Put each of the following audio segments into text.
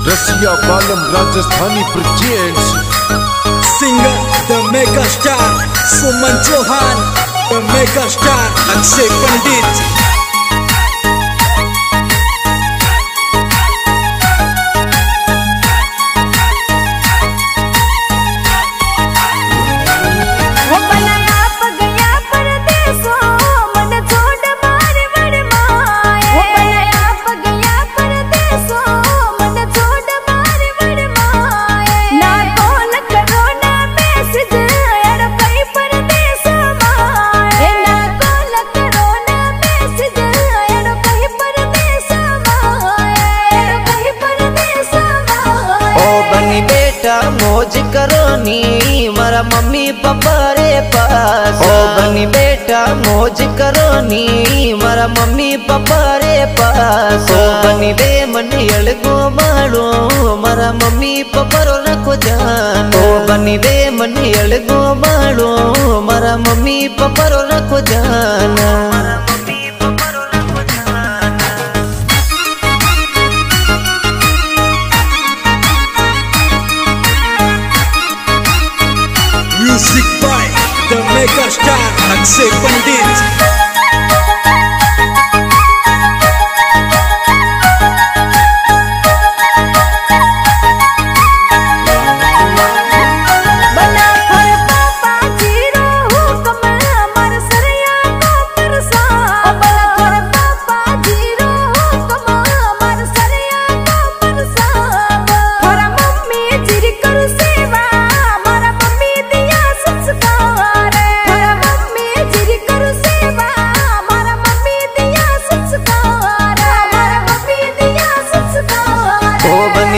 रसिया बालम Rajasthani presents singer the mega star Suman Chauhan, the mega star Akshay Pandit. मौज करो नी मारा मम्मी पापा रे पास। ओ बनी बेटा मौज करो नी मारा मम्मी पापा रे पास। ओ बनी बे मन अलगो मारो मारा मम्मी पापा रो रखो जान। ओ बनी बे मन अलगो मारो मारा मम्मी पापा रो रखो जान। Music by the mega star Akshay Pandit.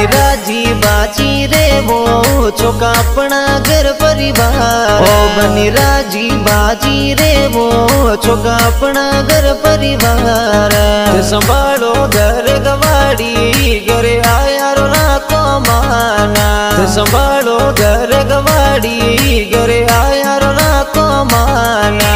राजी बाजी रे वो छोका अपना घर परिवार। ओ बनी राजी बाजी रे वो छोका अपना घर परिवार। संभालो घर गवाड़ी घरे आया रो ना को माना। संभालो घर गवाड़ी घरे आया रो ना को माना।